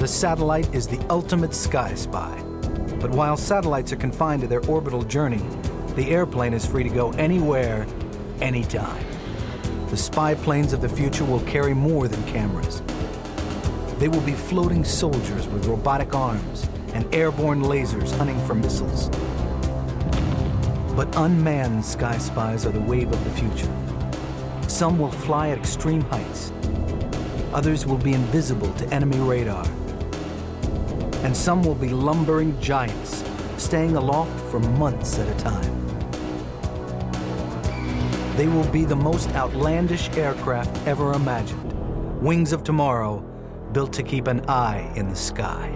satellite is the ultimate sky spy. But while satellites are confined to their orbital journey, the airplane is free to go anywhere, anytime. The spy planes of the future will carry more than cameras. They will be floating soldiers with robotic arms and airborne lasers hunting for missiles. But unmanned sky spies are the wave of the future. Some will fly at extreme heights. Others will be invisible to enemy radar. And some will be lumbering giants, staying aloft for months at a time. They will be the most outlandish aircraft ever imagined. Wings of tomorrow, built to keep an eye in the sky.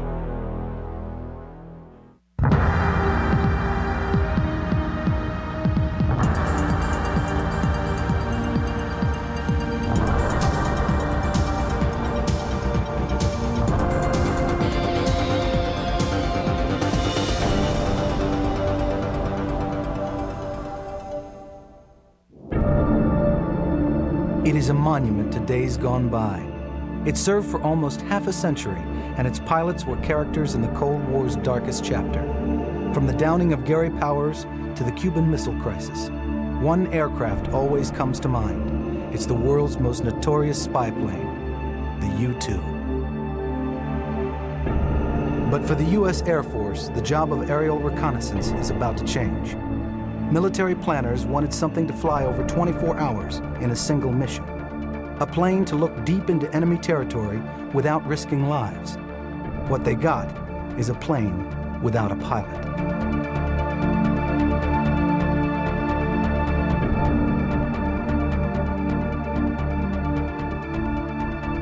It is a monument to days gone by. It served for almost half a century, and its pilots were characters in the Cold War's darkest chapter. From the downing of Gary Powers to the Cuban Missile Crisis, one aircraft always comes to mind. It's the world's most notorious spy plane, the U-2. But for the U.S. Air Force, the job of aerial reconnaissance is about to change. Military planners wanted something to fly over 24 hours in a single mission. A plane to look deep into enemy territory without risking lives. What they got is a plane without a pilot.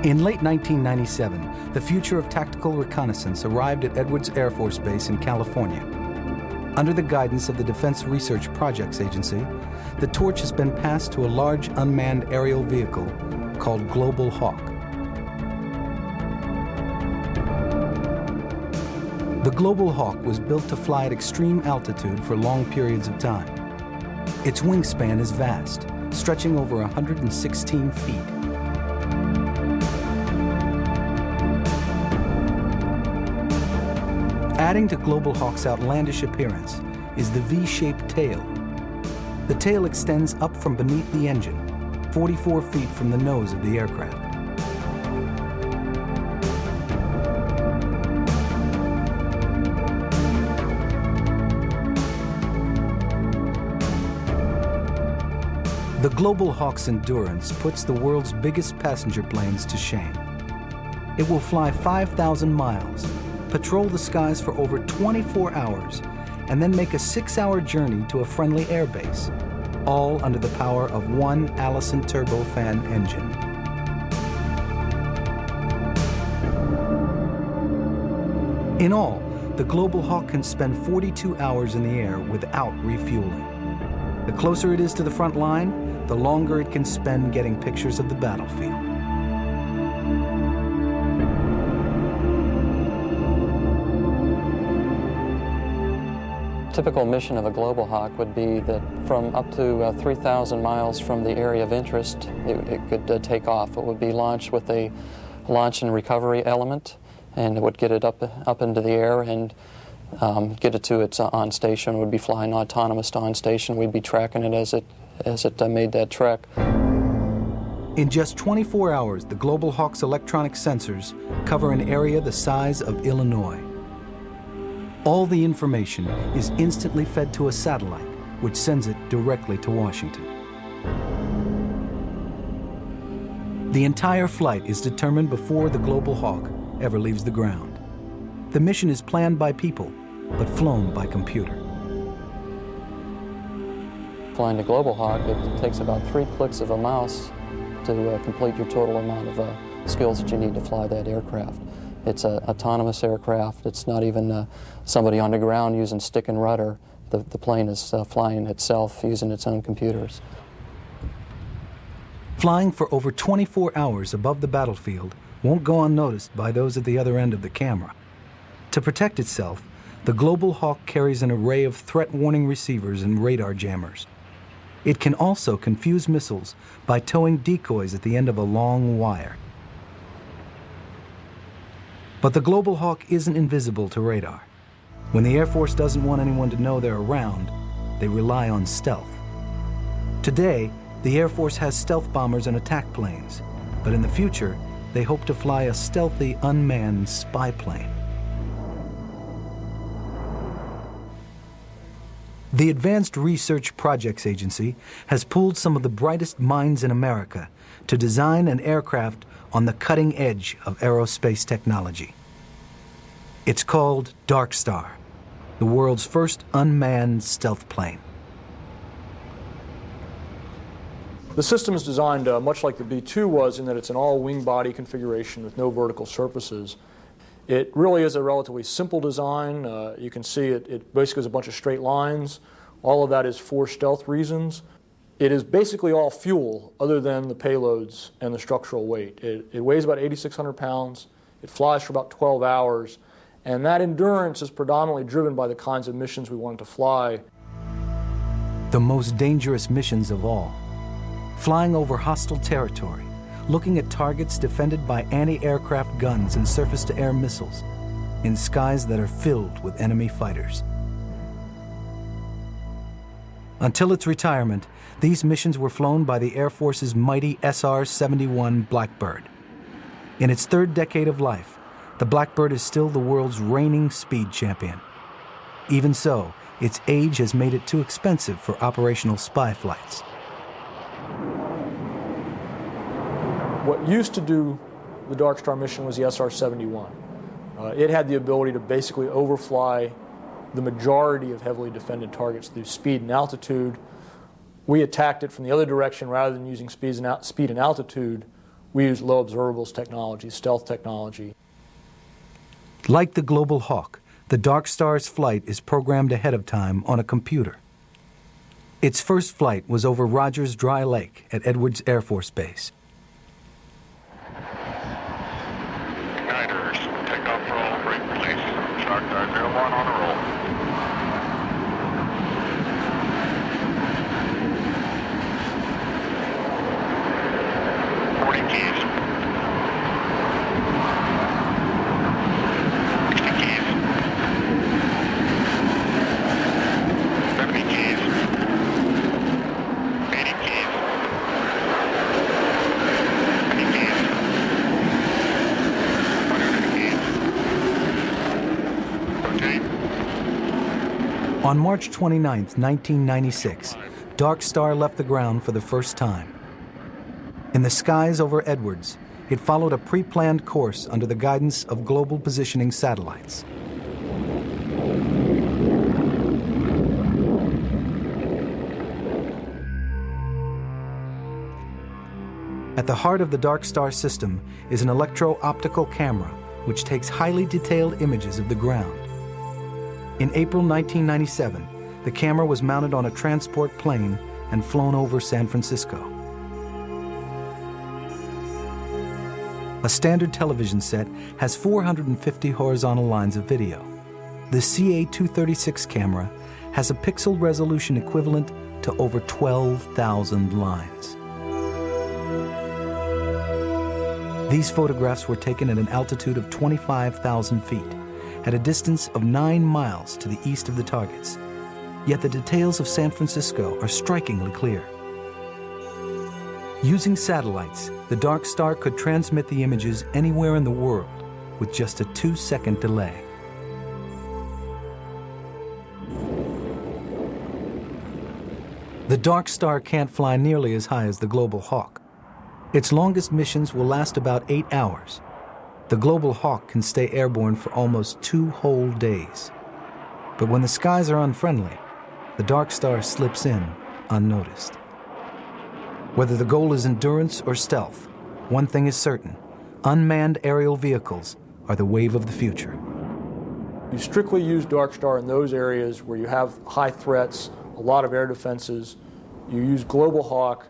In late 1997, the future of tactical reconnaissance arrived at Edwards Air Force Base in California. Under the guidance of the Defense Research Projects Agency, the torch has been passed to a large unmanned aerial vehicle called Global Hawk. The Global Hawk was built to fly at extreme altitude for long periods of time. Its wingspan is vast, stretching over 116 feet. Adding to Global Hawk's outlandish appearance is the V-shaped tail. The tail extends up from beneath the engine, 44 feet from the nose of the aircraft. The Global Hawk's endurance puts the world's biggest passenger planes to shame. It will fly 5,000 miles, patrol the skies for over 24 hours, and then make a 6-hour journey to a friendly airbase, all under the power of one Allison turbofan engine. In all, the Global Hawk can spend 42 hours in the air without refueling. The closer it is to the front line, the longer it can spend getting pictures of the battlefield. Typical mission of a Global Hawk would be that from up to 3,000 miles from the area of interest, it could take off. It would be launched with a launch and recovery element, and it would get it up into the air and get it to its on station. It would be flying autonomous to on station. We'd be tracking it as it made that trek. In just 24 hours, the Global Hawk's electronic sensors cover an area the size of Illinois. All the information is instantly fed to a satellite, which sends it directly to Washington. The entire flight is determined before the Global Hawk ever leaves the ground. The mission is planned by people, but flown by computer. Flying the Global Hawk, it takes about 3 clicks of a mouse to complete your total amount of skills that you need to fly that aircraft. It's an autonomous aircraft. It's not even somebody on the ground using stick and rudder. The plane is flying itself using its own computers. Flying for over 24 hours above the battlefield won't go unnoticed by those at the other end of the camera. To protect itself, the Global Hawk carries an array of threat warning receivers and radar jammers. It can also confuse missiles by towing decoys at the end of a long wire. But the Global Hawk isn't invisible to radar. When the Air Force doesn't want anyone to know they're around, they rely on stealth. Today, the Air Force has stealth bombers and attack planes, but in the future, they hope to fly a stealthy, unmanned spy plane. The Advanced Research Projects Agency has pooled some of the brightest minds in America to design an aircraft on the cutting edge of aerospace technology. It's called Dark Star, the world's first unmanned stealth plane. The system is designed much like the B-2 was, in that it's an all-wing body configuration with no vertical surfaces. It really is a relatively simple design. You can see it basically is a bunch of straight lines. All of that is for stealth reasons. It is basically all fuel other than the payloads and the structural weight. It weighs about 8,600 pounds. It flies for about 12 hours. And that endurance is predominantly driven by the kinds of missions we want it to fly. The most dangerous missions of all. Flying over hostile territory, looking at targets defended by anti-aircraft guns and surface-to-air missiles in skies that are filled with enemy fighters. Until its retirement, these missions were flown by the Air Force's mighty SR-71 Blackbird. In its third decade of life, the Blackbird is still the world's reigning speed champion. Even so, its age has made it too expensive for operational spy flights. What used to do the Dark Star mission was the SR-71. It had the ability to basically overfly the majority of heavily defended targets through speed and altitude. We attacked it from the other direction. Rather than using speed and altitude, we used low observables technology, stealth technology. Like the Global Hawk, the Dark Star's flight is programmed ahead of time on a computer. Its first flight was over Rogers Dry Lake at Edwards Air Force Base. Igniters, takeoff roll, brake release. Shark 01 on a roll. Keys. 60 keys. 70 keys. 80 keys. 20 keys. 100 keys. Rotate. On March 29, 1996, Dark Star left the ground for the first time. In the skies over Edwards, it followed a pre-planned course under the guidance of global positioning satellites. At the heart of the Dark Star system is an electro-optical camera which takes highly detailed images of the ground. In April 1997, the camera was mounted on a transport plane and flown over San Francisco. A standard television set has 450 horizontal lines of video. The CA-236 camera has a pixel resolution equivalent to over 12,000 lines. These photographs were taken at an altitude of 25,000 feet, at a distance of 9 miles to the east of the targets. Yet the details of San Francisco are strikingly clear. Using satellites, the Dark Star could transmit the images anywhere in the world with just a 2-second delay. The Dark Star can't fly nearly as high as the Global Hawk. Its longest missions will last about 8 hours. The Global Hawk can stay airborne for almost 2 whole days. But when the skies are unfriendly, the Dark Star slips in unnoticed. Whether the goal is endurance or stealth, one thing is certain: unmanned aerial vehicles are the wave of the future. You strictly use Dark Star in those areas where you have high threats, a lot of air defenses. You use Global Hawk,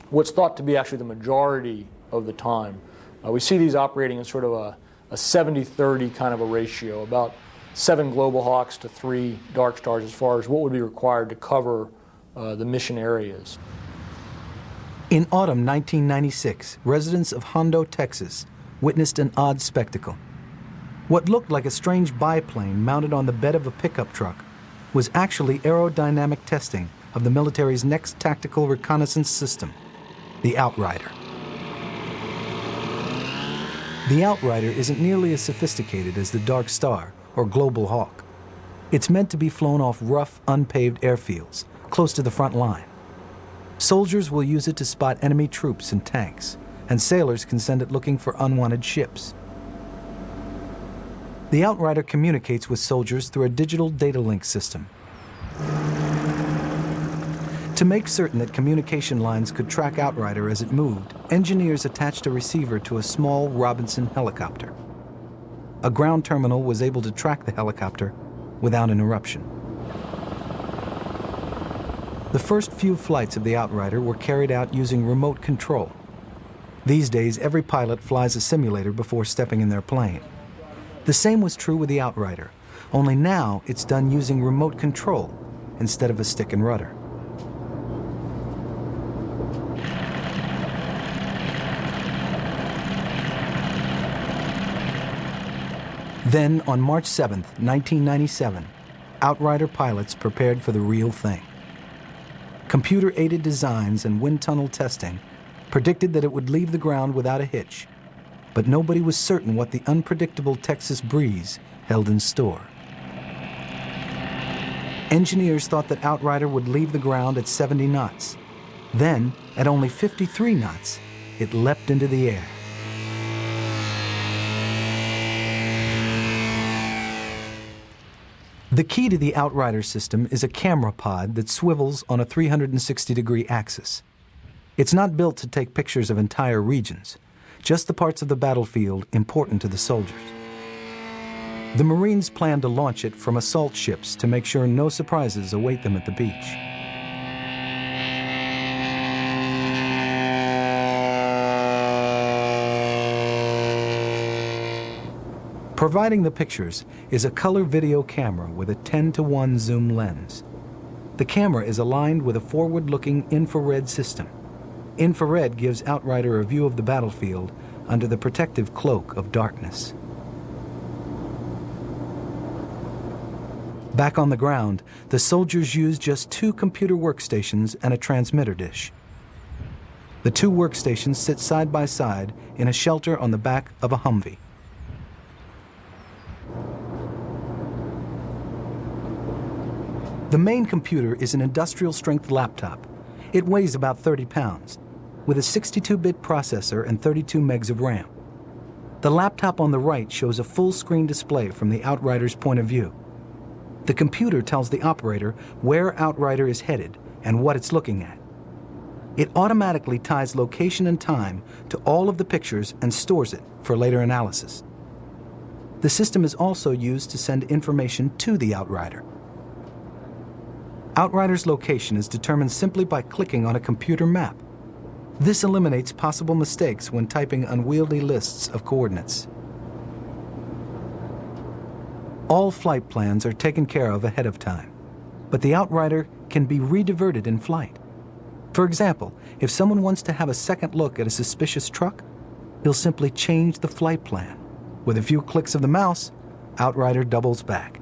what's thought to be actually the majority of the time. We see these operating in sort of a 70-30 kind of a ratio, about 7 Global Hawks to 3 Dark Stars as far as what would be required to cover the mission areas. In autumn 1996, residents of Hondo, Texas, witnessed an odd spectacle. What looked like a strange biplane mounted on the bed of a pickup truck was actually aerodynamic testing of the military's next tactical reconnaissance system, the Outrider. The Outrider isn't nearly as sophisticated as the Dark Star or Global Hawk. It's meant to be flown off rough, unpaved airfields, close to the front line. Soldiers will use it to spot enemy troops and tanks, and sailors can send it looking for unwanted ships. The Outrider communicates with soldiers through a digital data link system. To make certain that communication lines could track Outrider as it moved, engineers attached a receiver to a small Robinson helicopter. A ground terminal was able to track the helicopter without interruption. The first few flights of the Outrider were carried out using remote control. These days, every pilot flies a simulator before stepping in their plane. The same was true with the Outrider, only now it's done using remote control instead of a stick and rudder. Then, on March 7, 1997, Outrider pilots prepared for the real thing. Computer-aided designs and wind tunnel testing predicted that it would leave the ground without a hitch, but nobody was certain what the unpredictable Texas breeze held in store. Engineers thought that Outrider would leave the ground at 70 knots. Then, at only 53 knots, it leapt into the air. The key to the Outrider system is a camera pod that swivels on a 360-degree axis. It's not built to take pictures of entire regions, just the parts of the battlefield important to the soldiers. The Marines plan to launch it from assault ships to make sure no surprises await them at the beach. Providing the pictures is a color video camera with a 10:1 zoom lens. The camera is aligned with a forward-looking infrared system. Infrared gives Outrider a view of the battlefield under the protective cloak of darkness. Back on the ground, the soldiers use just 2 computer workstations and a transmitter dish. The 2 workstations sit side by side in a shelter on the back of a Humvee. The main computer is an industrial-strength laptop. It weighs about 30 pounds, with a 62-bit processor and 32 megs of RAM. The laptop on the right shows a full-screen display from the Outrider's point of view. The computer tells the operator where Outrider is headed and what it's looking at. It automatically ties location and time to all of the pictures and stores it for later analysis. The system is also used to send information to the Outrider. Outrider's location is determined simply by clicking on a computer map. This eliminates possible mistakes when typing unwieldy lists of coordinates. All flight plans are taken care of ahead of time, but the Outrider can be rediverted in flight. For example, if someone wants to have a second look at a suspicious truck, he'll simply change the flight plan. With a few clicks of the mouse, Outrider doubles back.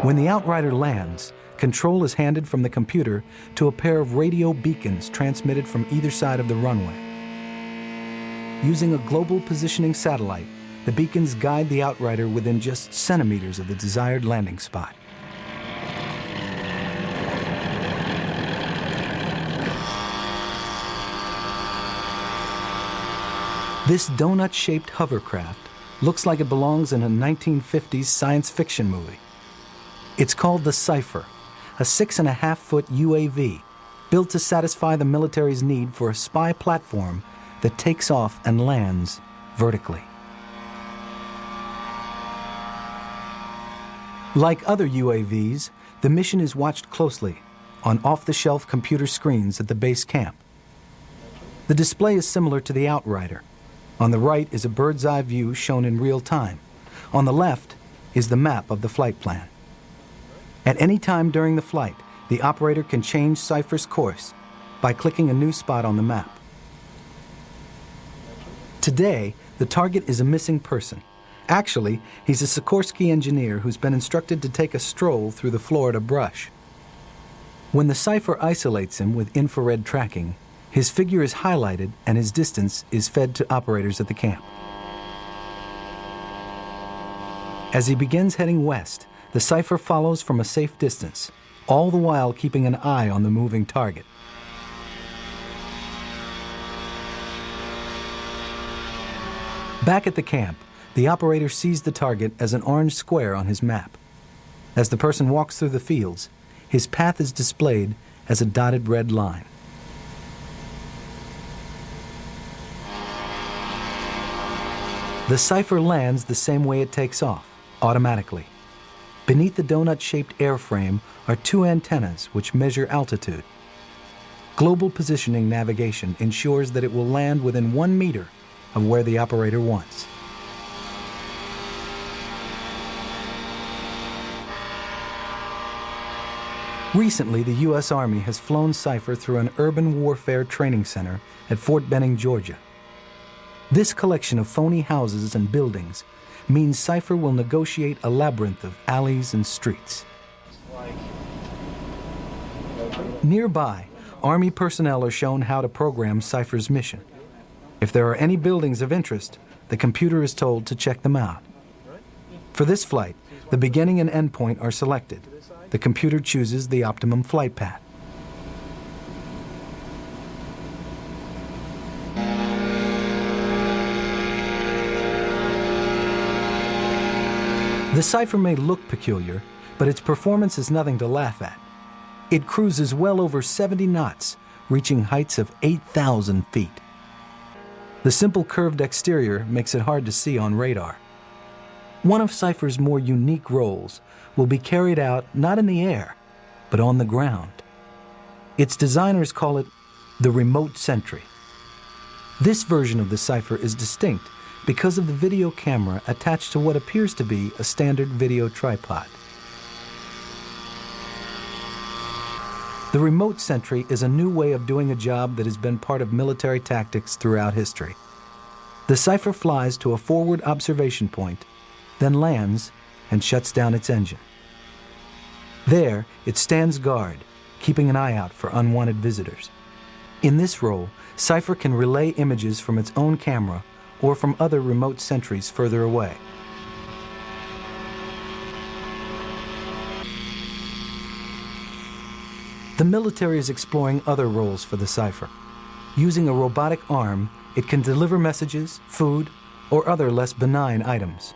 When the Outrider lands, control is handed from the computer to a pair of radio beacons transmitted from either side of the runway. Using a global positioning satellite, the beacons guide the Outrider within just centimeters of the desired landing spot. This donut-shaped hovercraft looks like it belongs in a 1950s science fiction movie. It's called the Cypher, a 6.5-foot UAV built to satisfy the military's need for a spy platform that takes off and lands vertically. Like other UAVs, the mission is watched closely on off-the-shelf computer screens at the base camp. The display is similar to the Outrider. On the right is a bird's-eye view shown in real time. On the left is the map of the flight plan. At any time during the flight, the operator can change Cypher's course, by clicking a new spot on the map. Today, the target is a missing person. Actually, he's a Sikorsky engineer who's been instructed to take a stroll through the Florida brush. When the Cypher isolates him with infrared tracking, his figure is highlighted and his distance is fed to operators at the camp. As he begins heading west, the Cypher follows from a safe distance, all the while keeping an eye on the moving target. Back at the camp, the operator sees the target as an orange square on his map. As the person walks through the fields, his path is displayed as a dotted red line. The Cypher lands the same way it takes off, automatically. Beneath the donut-shaped airframe are two antennas which measure altitude. Global positioning navigation ensures that it will land within 1 meter of where the operator wants. Recently, the U.S. Army has flown Cypher through an urban warfare training center at Fort Benning, Georgia. This collection of phony houses and buildings means Cypher will negotiate a labyrinth of alleys and streets. Nearby, Army personnel are shown how to program Cypher's mission. If there are any buildings of interest, the computer is told to check them out. For this flight, the beginning and end point are selected. The computer chooses the optimum flight path. The Cypher may look peculiar, but its performance is nothing to laugh at. It cruises well over 70 knots, reaching heights of 8,000 feet. The simple curved exterior makes it hard to see on radar. One of Cypher's more unique roles will be carried out not in the air, but on the ground. Its designers call it the remote sentry. This version of the Cypher is distinct because of the video camera attached to what appears to be a standard video tripod. The remote sentry is a new way of doing a job that has been part of military tactics throughout history. The Cypher flies to a forward observation point, then lands and shuts down its engine. There, it stands guard, keeping an eye out for unwanted visitors. In this role, Cypher can relay images from its own camera or from other remote sentries further away. The military is exploring other roles for the Cypher. Using a robotic arm, it can deliver messages, food, or other less benign items.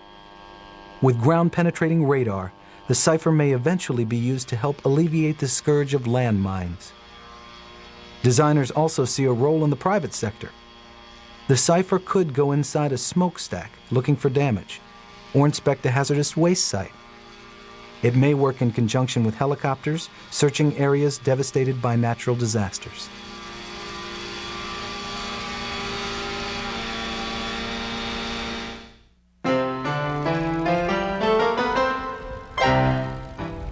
With ground-penetrating radar, the Cypher may eventually be used to help alleviate the scourge of landmines. Designers also see a role in the private sector. The Cypher could go inside a smokestack looking for damage, or inspect a hazardous waste site. It may work in conjunction with helicopters, searching areas devastated by natural disasters.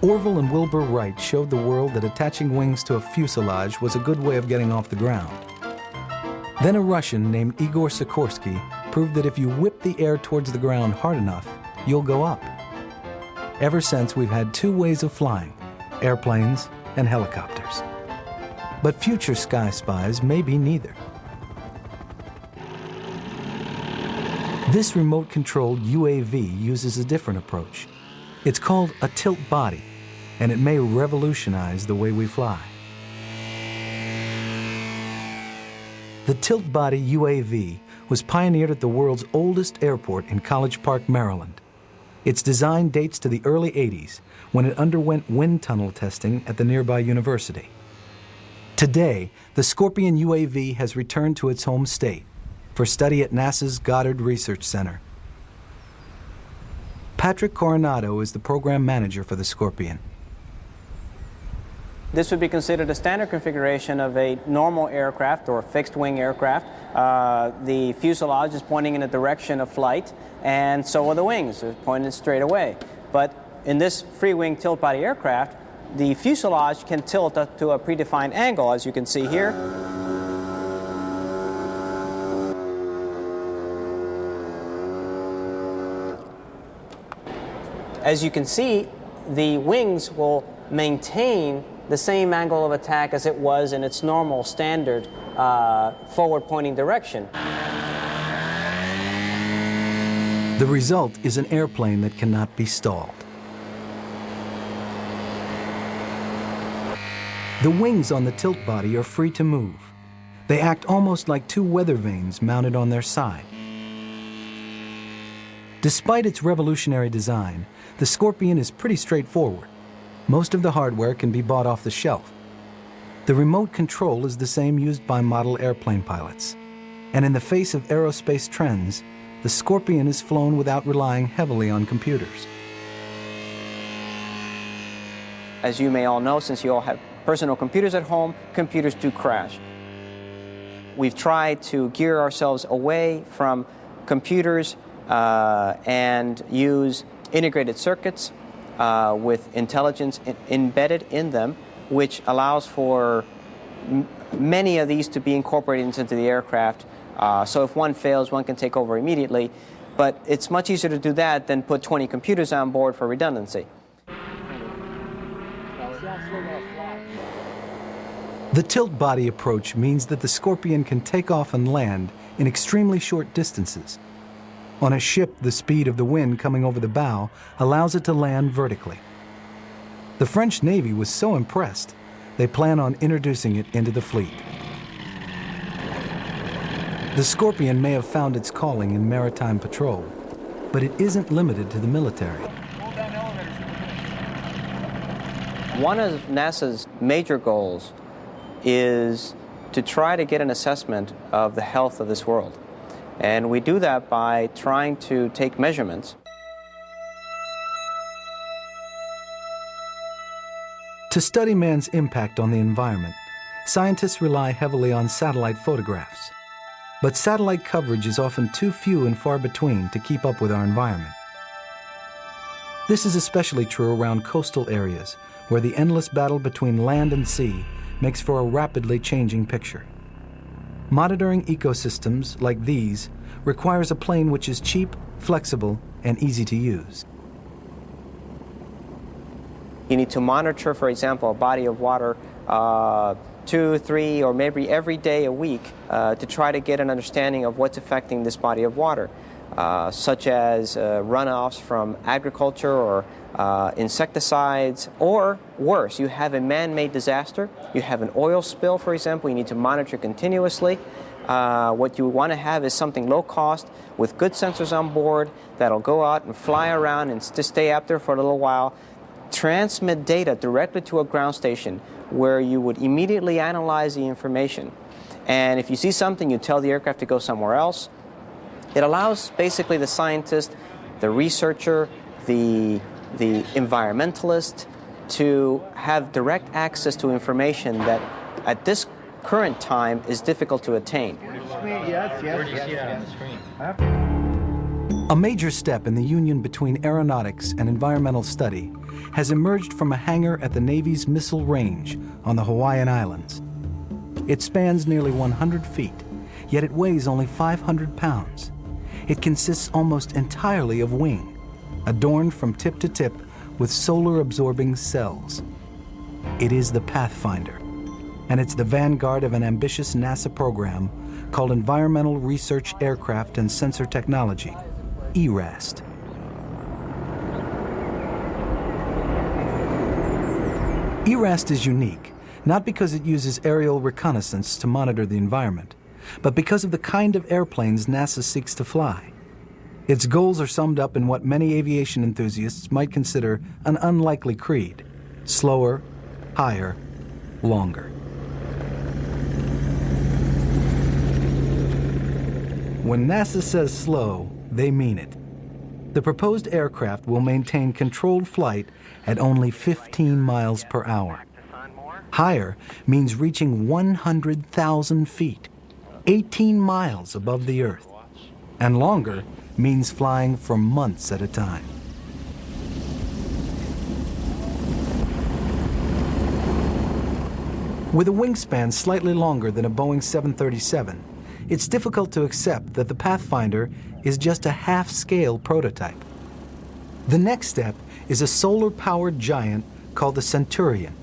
Orville and Wilbur Wright showed the world that attaching wings to a fuselage was a good way of getting off the ground. Then a Russian named Igor Sikorsky proved that if you whip the air towards the ground hard enough, you'll go up. Ever since, we've had two ways of flying, airplanes and helicopters. But future sky spies may be neither. This remote-controlled UAV uses a different approach. It's called a tilt body, and it may revolutionize the way we fly. The tilt body UAV was pioneered at the world's oldest airport in College Park, Maryland. Its design dates to the early 80s, when it underwent wind tunnel testing at the nearby university. Today, the Scorpion UAV has returned to its home state for study at NASA's Goddard Research Center. Patrick Coronado is the program manager for the Scorpion. This would be considered a standard configuration of a normal aircraft or fixed-wing aircraft. The fuselage is pointing in the direction of flight, and so are the wings. They're pointed straight away. But in this free-wing tilt-body aircraft, The fuselage can tilt up to a predefined angle, as you can see here. As you can see, the wings will maintain the same angle of attack as it was in its normal standard forward-pointing direction. The result is an airplane that cannot be stalled. The wings on the tilt body are free to move. They act almost like two weather vanes mounted on their side. Despite its revolutionary design, the Scorpion is pretty straightforward. Most of the hardware can be bought off the shelf. The remote control is the same used by model airplane pilots. And in the face of aerospace trends, the Scorpion is flown without relying heavily on computers. As you may all know, since you all have personal computers at home, computers do crash. We've tried to gear ourselves away from computers and use integrated circuits with intelligence embedded in them, which allows for many of these to be incorporated into the aircraft. So if one fails, one can take over immediately. But it's much easier to do that than put 20 computers on board for redundancy. The tilt body approach means that the Scorpion can take off and land in extremely short distances. On a ship, the speed of the wind coming over the bow allows it to land vertically. The French Navy was so impressed, they plan on introducing it into the fleet. The Scorpion may have found its calling in maritime patrol, but it isn't limited to the military. One of NASA's major goals is to try to get an assessment of the health of this world. And we do that by trying to take measurements. To study man's impact on the environment, scientists rely heavily on satellite photographs. But satellite coverage is often too few and far between to keep up with our environment. This is especially true around coastal areas, where the endless battle between land and sea makes for a rapidly changing picture. Monitoring ecosystems like these requires a plane which is cheap, flexible, and easy to use. You need to monitor, for example, a body of water 2, 3, or maybe every day a week to try to get an understanding of what's affecting this body of water, such as runoffs from agriculture or insecticides, or worse, you have a man-made disaster, you have an oil spill, for example, you need to monitor continuously. What you want to have is something low cost with good sensors on board that'll go out and fly around and just stay up there for a little while, transmit data directly to a ground station where you would immediately analyze the information. And if you see something, you tell the aircraft to go somewhere else. It allows basically the scientist, the researcher, the environmentalist to have direct access to information that at this current time is difficult to attain. A major step in the union between aeronautics and environmental study has emerged from a hangar at the Navy's missile range on the Hawaiian Islands. It spans nearly 100 feet, yet it weighs only 500 pounds. It consists almost entirely of wing, adorned from tip to tip with solar-absorbing cells. It is the Pathfinder, and it's the vanguard of an ambitious NASA program called Environmental Research Aircraft and Sensor Technology, ERAST. ERAST is unique, not because it uses aerial reconnaissance to monitor the environment, but because of the kind of airplanes NASA seeks to fly. Its goals are summed up in what many aviation enthusiasts might consider an unlikely creed: slower, higher, longer. When NASA says slow, they mean it. The proposed aircraft will maintain controlled flight at only 15 miles per hour. Higher means reaching 100,000 feet, 18 miles above the Earth. And longer means flying for months at a time. With a wingspan slightly longer than a Boeing 737, it's difficult to accept that the Pathfinder is just a half-scale prototype. The next step is a solar-powered giant called the Centurion.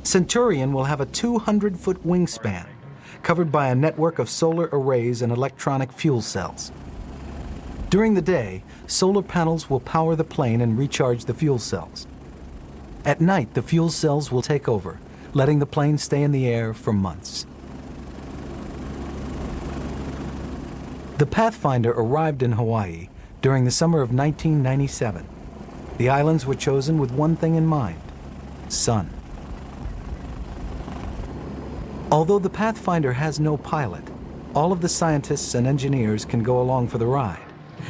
Centurion will have a 200-foot wingspan, covered by a network of solar arrays and electronic fuel cells. During the day, solar panels will power the plane and recharge the fuel cells. At night, the fuel cells will take over, letting the plane stay in the air for months. The Pathfinder arrived in Hawaii during the summer of 1997. The islands were chosen with one thing in mind: sun. Although the Pathfinder has no pilot, all of the scientists and engineers can go along for the ride,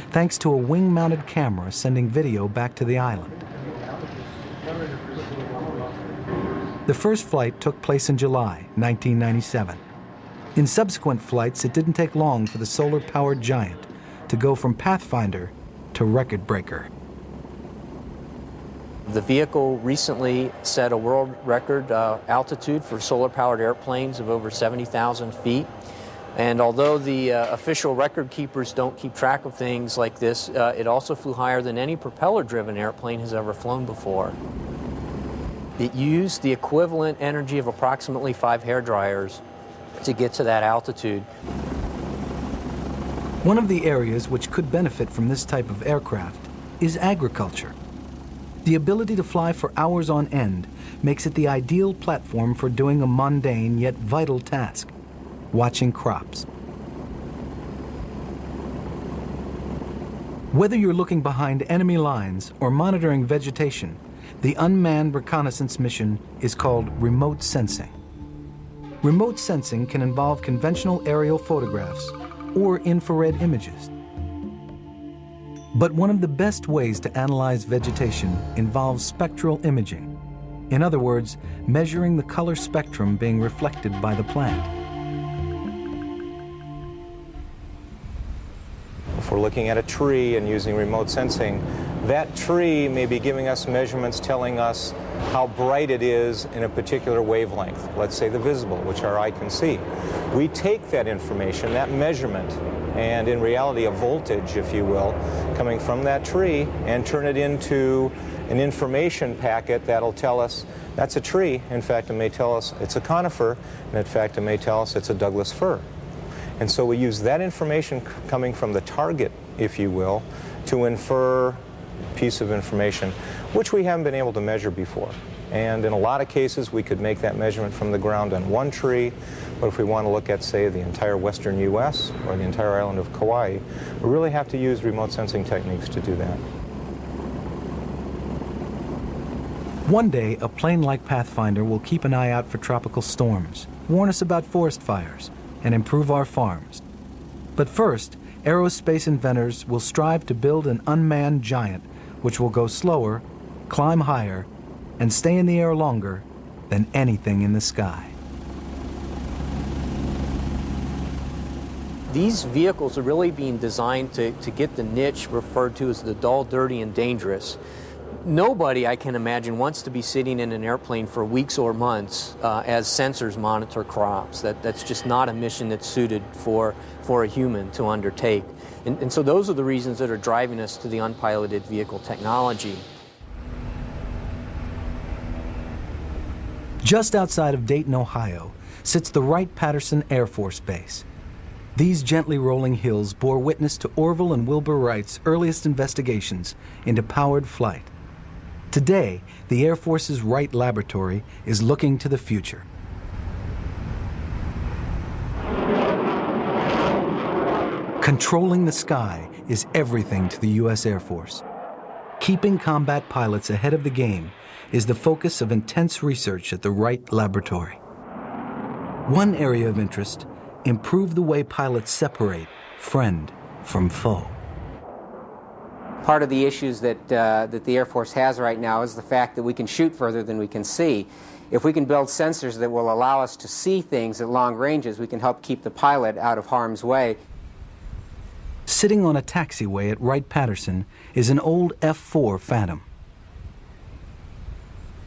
thanks to a wing-mounted camera sending video back to the island. The first flight took place in July 1997. In subsequent flights, it didn't take long for the solar-powered giant to go from Pathfinder to record breaker. The vehicle recently set a world record altitude for solar-powered airplanes of over 70,000 feet. And although the official record keepers don't keep track of things like this, it also flew higher than any propeller-driven airplane has ever flown before. It used the equivalent energy of approximately 5 hairdryers to get to that altitude. One of the areas which could benefit from this type of aircraft is agriculture. The ability to fly for hours on end makes it the ideal platform for doing a mundane yet vital task: watching crops. Whether you're looking behind enemy lines or monitoring vegetation, the unmanned reconnaissance mission is called remote sensing. Remote sensing can involve conventional aerial photographs or infrared images. But one of the best ways to analyze vegetation involves spectral imaging. In other words, measuring the color spectrum being reflected by the plant. If we're looking at a tree and using remote sensing, that tree may be giving us measurements telling us how bright it is in a particular wavelength, let's say the visible, which our eye can see. We take that information, that measurement, and in reality a voltage, if you will, coming from that tree, and turn it into an information packet that'll tell us that's a tree. In fact, it may tell us it's a conifer, and in fact it may tell us it's a Douglas fir. And so we use that information coming from the target, if you will, to infer a piece of information which we haven't been able to measure before. And in a lot of cases, we could make that measurement from the ground on one tree, but if we want to look at, say, the entire western U.S. or the entire island of Kauai, we really have to use remote sensing techniques to do that. One day, a plane like Pathfinder will keep an eye out for tropical storms, warn us about forest fires, and improve our farms. But first, aerospace inventors will strive to build an unmanned giant which will go slower, climb higher, and stay in the air longer than anything in the sky. These vehicles are really being designed to get the niche referred to as the dull, dirty, and dangerous. Nobody, I can imagine, wants to be sitting in an airplane for weeks or months as sensors monitor crops. That's just not a mission that's suited for a human to undertake. And so those are the reasons that are driving us to the unpiloted vehicle technology. Just outside of Dayton, Ohio, sits the Wright-Patterson Air Force Base. These gently rolling hills bore witness to Orville and Wilbur Wright's earliest investigations into powered flight. Today, the Air Force's Wright Laboratory is looking to the future. Controlling the sky is everything to the U.S. Air Force. Keeping combat pilots ahead of the game is the focus of intense research at the Wright Laboratory. One area of interest: improve the way pilots separate friend from foe. Part of the issues that the Air Force has right now is the fact that we can shoot further than we can see. If we can build sensors that will allow us to see things at long ranges, we can help keep the pilot out of harm's way. Sitting on a taxiway at Wright-Patterson is an old F-4 Phantom.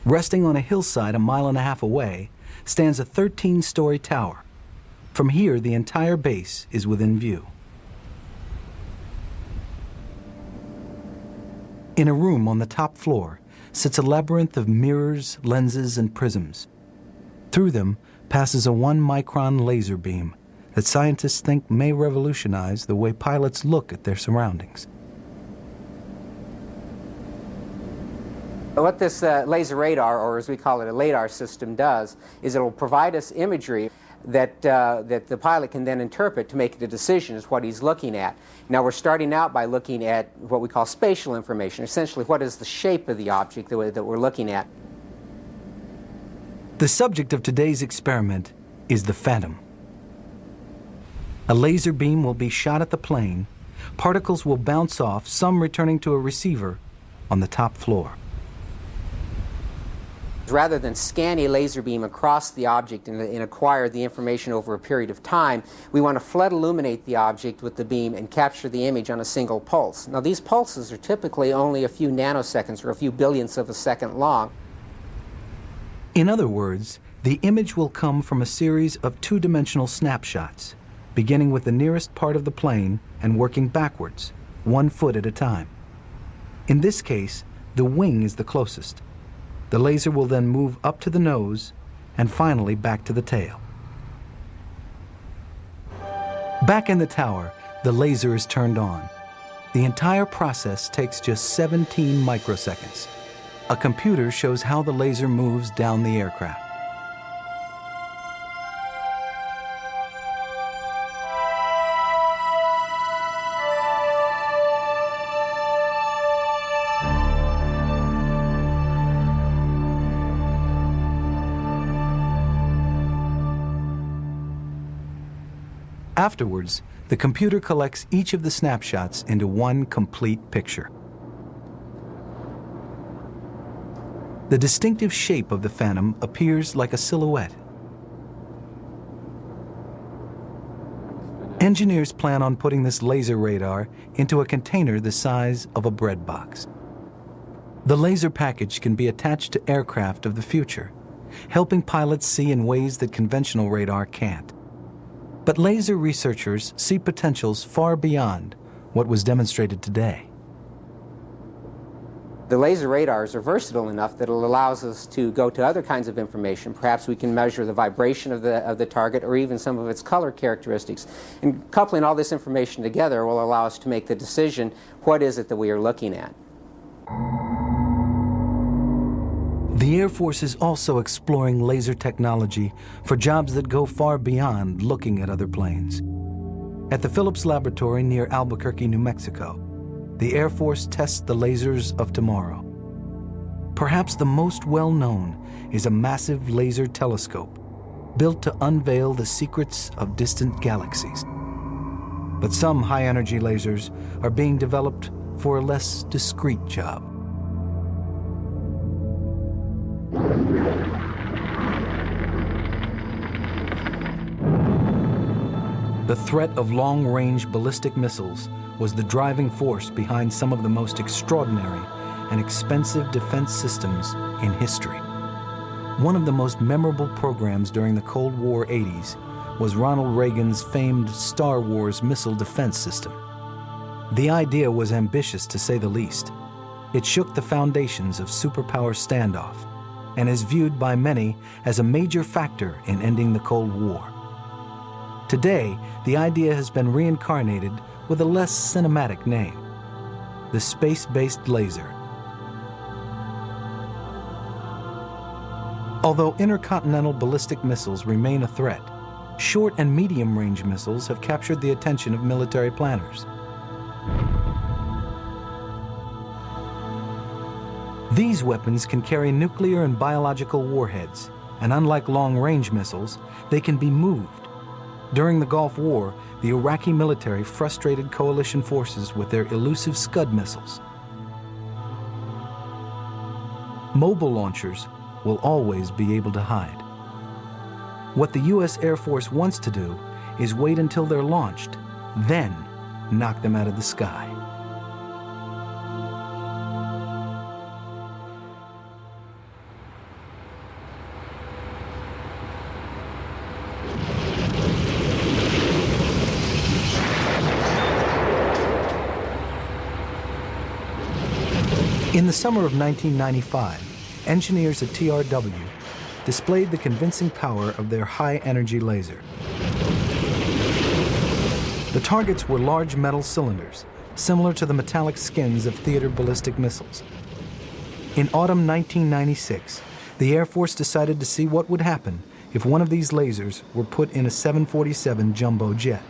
Resting on a hillside a mile and a half away stands a 13-story tower. From here, the entire base is within view. In a room on the top floor sits a labyrinth of mirrors, lenses, and prisms. Through them passes a 1-micron laser beam that scientists think may revolutionize the way pilots look at their surroundings. What this laser radar, or as we call it, a LiDAR system, does is it will provide us imagery that the pilot can then interpret to make the decision as what he's looking at. Now we're starting out by looking at what we call spatial information, essentially what is the shape of the object that we're looking at. The subject of today's experiment is the Phantom. A laser beam will be shot at the plane. Particles will bounce off, some returning to a receiver on the top floor. Rather than scan a laser beam across the object and acquire the information over a period of time, we want to flood illuminate the object with the beam and capture the image on a single pulse. Now these pulses are typically only a few nanoseconds or a few billionths of a second long. In other words, the image will come from a series of two-dimensional snapshots, beginning with the nearest part of the plane and working backwards, 1 foot at a time. In this case, the wing is the closest. The laser will then move up to the nose and finally back to the tail. Back in the tower, the laser is turned on. The entire process takes just 17 microseconds. A computer shows how the laser moves down the aircraft. Afterwards, the computer collects each of the snapshots into one complete picture. The distinctive shape of the Phantom appears like a silhouette. Engineers plan on putting this laser radar into a container the size of a bread box. The laser package can be attached to aircraft of the future, helping pilots see in ways that conventional radar can't. But laser researchers see potentials far beyond what was demonstrated today. The laser radars are versatile enough that it allows us to go to other kinds of information. Perhaps we can measure the vibration of the target or even some of its color characteristics. And coupling all this information together will allow us to make the decision, what is it that we are looking at? The Air Force is also exploring laser technology for jobs that go far beyond looking at other planes. At the Phillips Laboratory near Albuquerque, New Mexico, the Air Force tests the lasers of tomorrow. Perhaps the most well-known is a massive laser telescope built to unveil the secrets of distant galaxies. But some high-energy lasers are being developed for a less discreet job. The threat of long-range ballistic missiles was the driving force behind some of the most extraordinary and expensive defense systems in history. One of the most memorable programs during the Cold War 80s was Ronald Reagan's famed Star Wars missile defense system. The idea was ambitious, to say the least. It shook the foundations of superpower standoff and is viewed by many as a major factor in ending the Cold War. Today, the idea has been reincarnated with a less cinematic name: the space-based laser. Although intercontinental ballistic missiles remain a threat, short and medium-range missiles have captured the attention of military planners. These weapons can carry nuclear and biological warheads, and unlike long-range missiles, they can be moved. During the Gulf War, the Iraqi military frustrated coalition forces with their elusive Scud missiles. Mobile launchers will always be able to hide. What the U.S. Air Force wants to do is wait until they're launched, then knock them out of the sky. In the summer of 1995, engineers at TRW displayed the convincing power of their high-energy laser. The targets were large metal cylinders, similar to the metallic skins of theater ballistic missiles. In autumn 1996, the Air Force decided to see what would happen if one of these lasers were put in a 747 jumbo jet.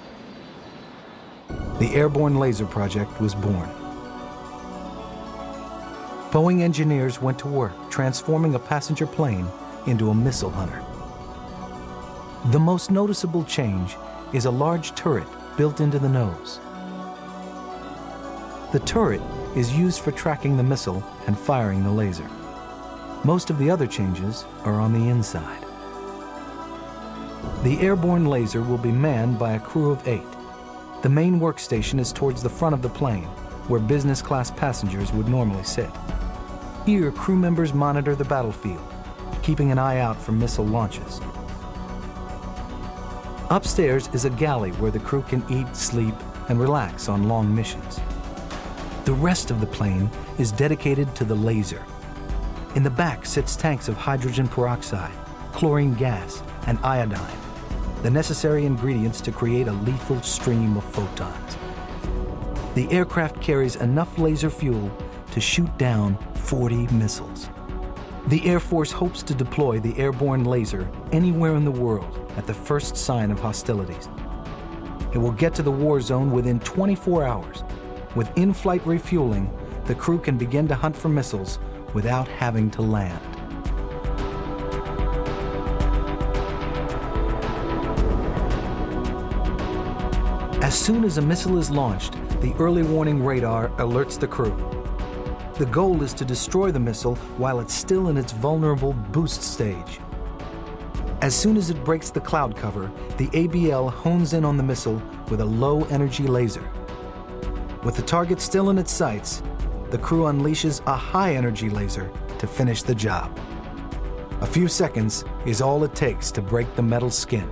The Airborne Laser Project was born. Boeing engineers went to work transforming a passenger plane into a missile hunter. The most noticeable change is a large turret built into the nose. The turret is used for tracking the missile and firing the laser. Most of the other changes are on the inside. The airborne laser will be manned by a crew of 8. The main workstation is towards the front of the plane, where business class passengers would normally sit. Here, crew members monitor the battlefield, keeping an eye out for missile launches. Upstairs is a galley where the crew can eat, sleep, and relax on long missions. The rest of the plane is dedicated to the laser. In the back sits tanks of hydrogen peroxide, chlorine gas, and iodine, the necessary ingredients to create a lethal stream of photons. The aircraft carries enough laser fuel to shoot down 40 missiles. The Air Force hopes to deploy the airborne laser anywhere in the world at the first sign of hostilities. It will get to the war zone within 24 hours. With in-flight refueling, the crew can begin to hunt for missiles without having to land. As soon as a missile is launched, the early warning radar alerts the crew. The goal is to destroy the missile while it's still in its vulnerable boost stage. As soon as it breaks the cloud cover, the ABL hones in on the missile with a low-energy laser. With the target still in its sights, the crew unleashes a high-energy laser to finish the job. A few seconds is all it takes to break the metal skin.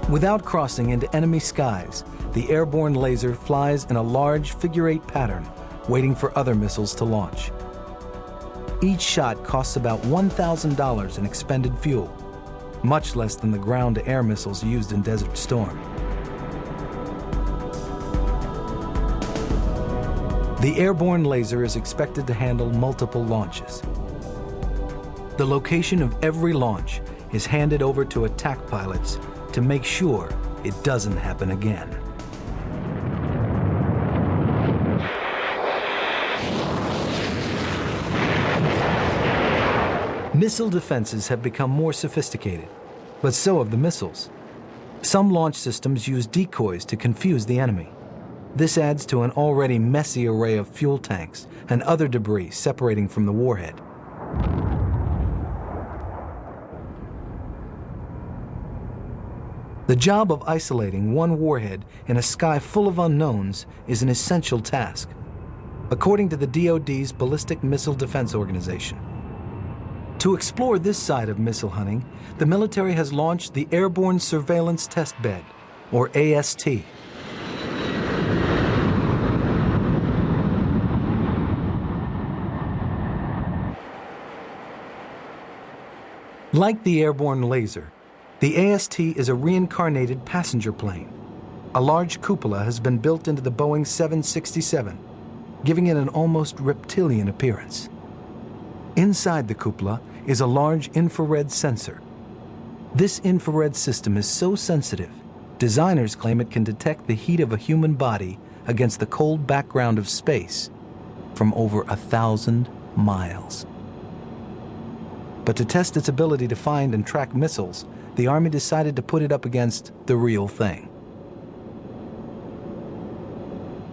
Without crossing into enemy skies, the airborne laser flies in a large figure-8 pattern, waiting for other missiles to launch. Each shot costs about $1,000 in expended fuel, much less than the ground-to-air missiles used in Desert Storm. The airborne laser is expected to handle multiple launches. The location of every launch is handed over to attack pilots to make sure it doesn't happen again. Missile defenses have become more sophisticated, but so have the missiles. Some launch systems use decoys to confuse the enemy. This adds to an already messy array of fuel tanks and other debris separating from the warhead. The job of isolating one warhead in a sky full of unknowns is an essential task, according to the DoD's Ballistic Missile Defense Organization. To explore this side of missile hunting, the military has launched the Airborne Surveillance Test Bed, or AST. Like the airborne laser, the AST is a reincarnated passenger plane. A large cupola has been built into the Boeing 767, giving it an almost reptilian appearance. Inside the cupola is a large infrared sensor. This infrared system is so sensitive, designers claim it can detect the heat of a human body against the cold background of space from over 1,000 miles. But to test its ability to find and track missiles, the Army decided to put it up against the real thing.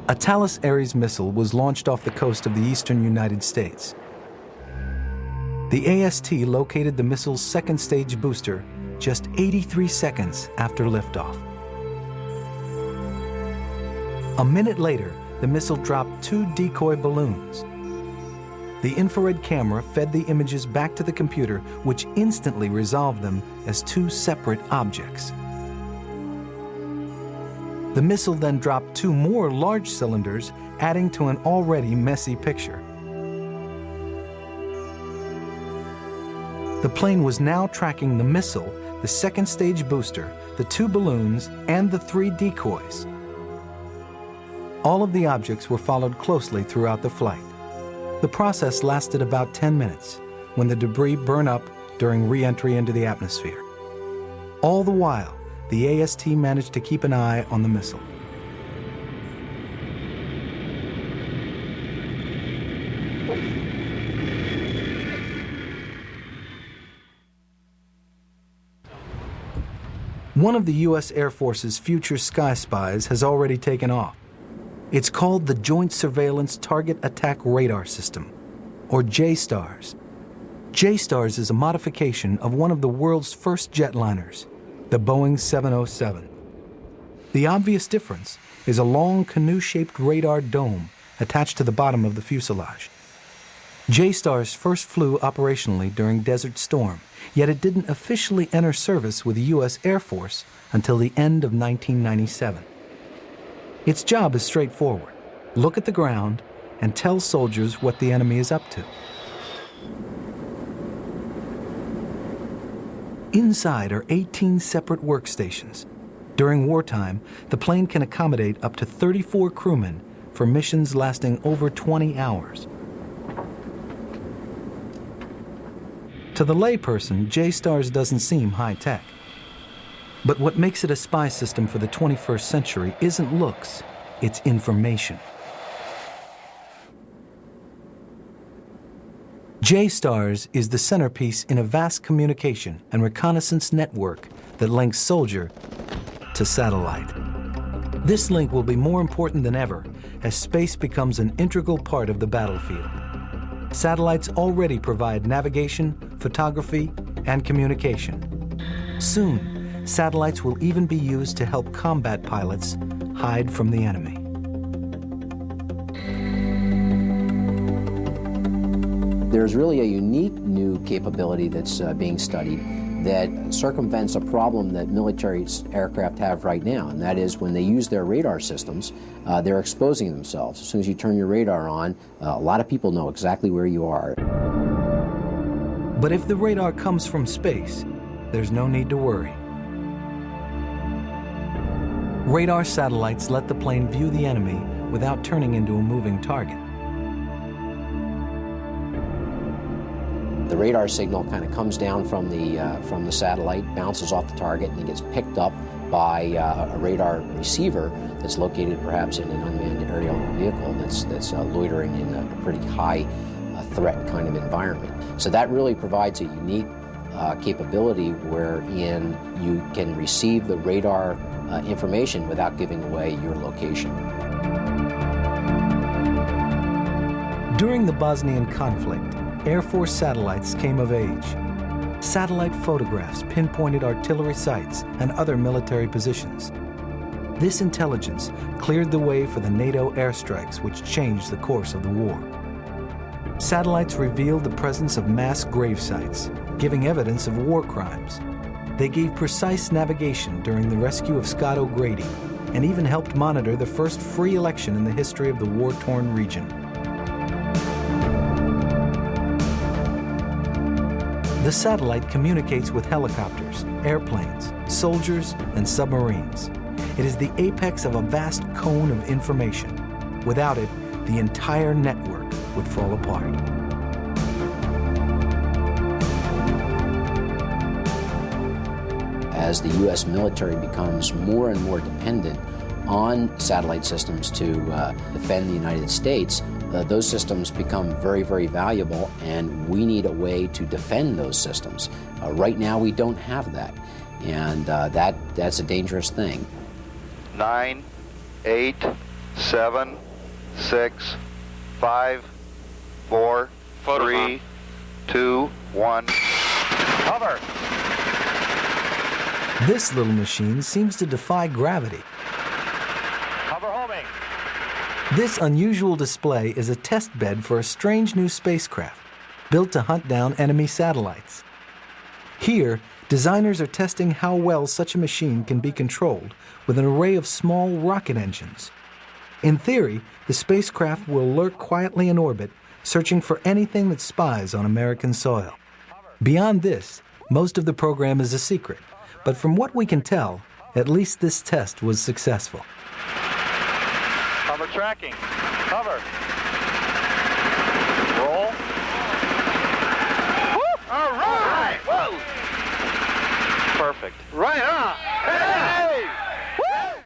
A Thales Ares missile was launched off the coast of the eastern United States. The AST located the missile's second stage booster just 83 seconds after liftoff. A minute later, the missile dropped 2 decoy balloons. The infrared camera fed the images back to the computer, which instantly resolved them as two separate objects. The missile then dropped two more large cylinders, adding to an already messy picture. The plane was now tracking the missile, the second stage booster, the two balloons, and the three decoys. All of the objects were followed closely throughout the flight. The process lasted about 10 minutes, when the debris burned up during re-entry into the atmosphere. All the while, the AST managed to keep an eye on the missile. One of the U.S. Air Force's future Sky Spies has already taken off. It's called the Joint Surveillance Target Attack Radar System, or JSTARS. JSTARS is a modification of one of the world's first jetliners, the Boeing 707. The obvious difference is a long canoe-shaped radar dome attached to the bottom of the fuselage. JSTARS first flew operationally during Desert Storm, yet it didn't officially enter service with the U.S. Air Force until the end of 1997. Its job is straightforward: look at the ground and tell soldiers what the enemy is up to. Inside are 18 separate workstations. During wartime, the plane can accommodate up to 34 crewmen for missions lasting over 20 hours. To the layperson, JSTARS doesn't seem high-tech. But what makes it a spy system for the 21st century isn't looks, it's information. JSTARS is the centerpiece in a vast communication and reconnaissance network that links soldier to satellite. This link will be more important than ever as space becomes an integral part of the battlefield. Satellites already provide navigation, photography, and communication. Soon, satellites will even be used to help combat pilots hide from the enemy. There's really a unique new capability that's being studied that circumvents a problem that military aircraft have right now, and that is when they use their radar systems, they're exposing themselves. As soon as you turn your radar on, a lot of people know exactly where you are. But if the radar comes from space, there's no need to worry. Radar satellites let the plane view the enemy without turning into a moving target. The radar signal kind of comes down from the satellite, bounces off the target, and then gets picked up by a radar receiver that's located perhaps in an unmanned aerial vehicle that's loitering in a pretty high threat kind of environment. So that really provides a unique capability wherein you can receive the radar information without giving away your location. During the Bosnian conflict, Air Force satellites came of age. Satellite photographs pinpointed artillery sites and other military positions. This intelligence cleared the way for the NATO airstrikes, which changed the course of the war. Satellites revealed the presence of mass grave sites, giving evidence of war crimes. They gave precise navigation during the rescue of Scott O'Grady and even helped monitor the first free election in the history of the war-torn region. The satellite communicates with helicopters, airplanes, soldiers, and submarines. It is the apex of a vast cone of information. Without it, the entire network would fall apart. As the U.S. military becomes more and more dependent on satellite systems to defend the United States, those systems become very, very valuable, and we need a way to defend those systems. Right now, we don't have that, and that's a dangerous thing. 9, 8, 7, 6, 5, 4, 3, 2, 1. Cover! This little machine seems to defy gravity. Cover homing. This unusual display is a test bed for a strange new spacecraft built to hunt down enemy satellites. Here, designers are testing how well such a machine can be controlled with an array of small rocket engines. In theory, the spacecraft will lurk quietly in orbit, searching for anything that spies on American soil. Beyond this, most of the program is a secret, but from what we can tell, at least this test was successful. Hover tracking. Hover. Roll. Woo! All right. Whoa. Perfect. Right on. Hey! Woo!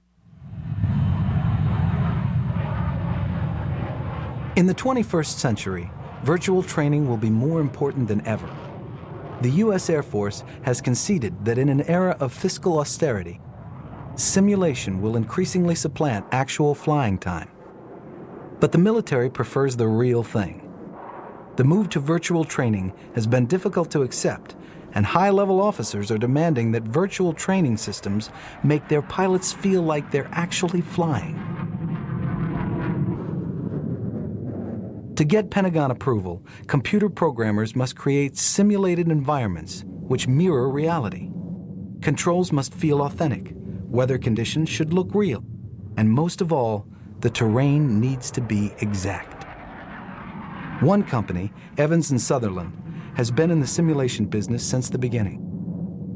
In the 21st century, virtual training will be more important than ever. The U.S. Air Force has conceded that in an era of fiscal austerity, simulation will increasingly supplant actual flying time. But the military prefers the real thing. The move to virtual training has been difficult to accept, and high-level officers are demanding that virtual training systems make their pilots feel like they're actually flying. To get Pentagon approval, computer programmers must create simulated environments which mirror reality. Controls must feel authentic. Weather conditions should look real. And most of all, the terrain needs to be exact. One company, Evans & Sutherland, has been in the simulation business since the beginning.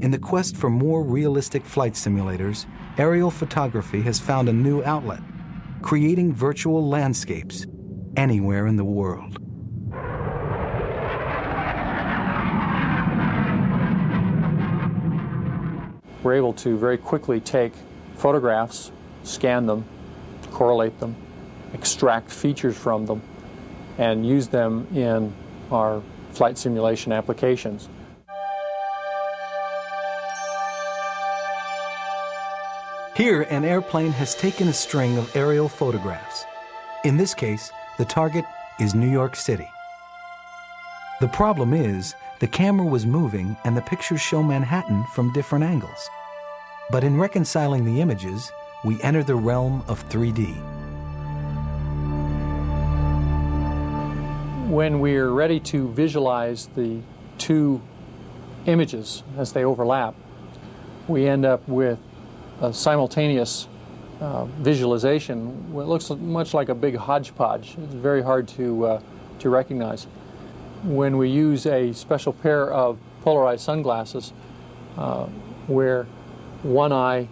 In the quest for more realistic flight simulators, aerial photography has found a new outlet, creating virtual landscapes anywhere in the world. We're able to very quickly take photographs, scan them, correlate them, extract features from them, and use them in our flight simulation applications. Here, an airplane has taken a string of aerial photographs. In this case, the target is New York City. The problem is, the camera was moving and the pictures show Manhattan from different angles. But in reconciling the images, we enter the realm of 3D. When we're ready to visualize the two images as they overlap, we end up with a simultaneous visualization. It looks much like a big hodgepodge. It's very hard to recognize. When we use a special pair of polarized sunglasses where one eye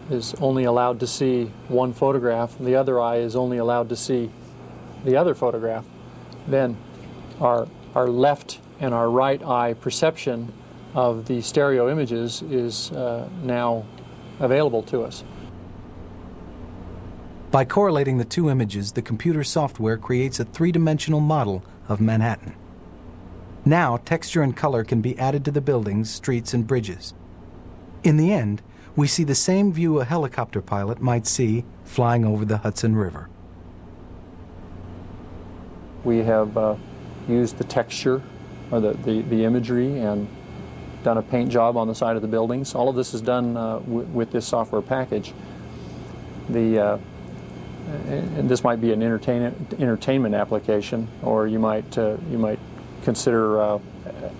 is only allowed to see one photograph and the other eye is only allowed to see the other photograph, then our left and our right eye perception of the stereo images is now available to us. By correlating the two images, the computer software creates a three-dimensional model of Manhattan. Now, texture and color can be added to the buildings, streets, and bridges. In the end, we see the same view a helicopter pilot might see flying over the Hudson River. We have used the texture or the imagery and done a paint job on the side of the buildings. All of this is done with this software package. And this might be an entertainment application, or you might consider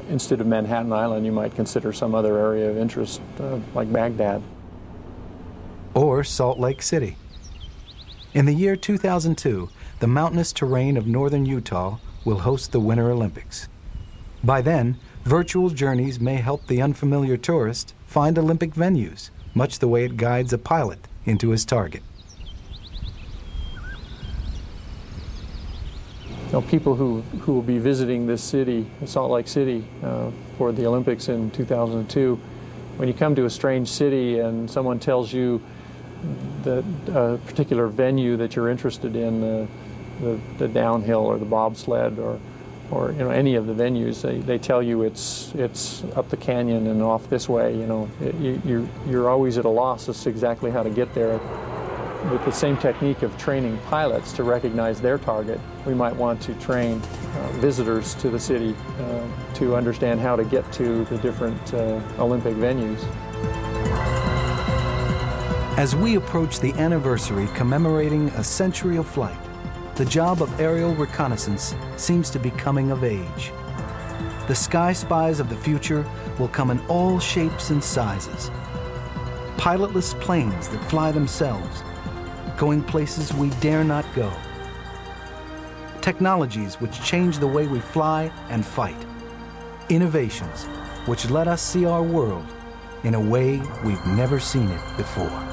instead of Manhattan Island, you might consider some other area of interest like Baghdad. Or Salt Lake City. In the year 2002, the mountainous terrain of northern Utah will host the Winter Olympics. By then, virtual journeys may help the unfamiliar tourist find Olympic venues, much the way it guides a pilot into his target. People who will be visiting this city, Salt Lake City, for the Olympics in 2002, when you come to a strange city and someone tells you that a particular venue that you're interested in, the downhill or the bobsled or any of the venues, they tell you it's up the canyon and off this way. You're always at a loss as to exactly how to get there. With the same technique of training pilots to recognize their target, we might want to train visitors to the city to understand how to get to the different Olympic venues. As we approach the anniversary commemorating a century of flight, the job of aerial reconnaissance seems to be coming of age. The sky spies of the future will come in all shapes and sizes. Pilotless planes that fly themselves, going places we dare not go. Technologies which change the way we fly and fight. Innovations which let us see our world in a way we've never seen it before.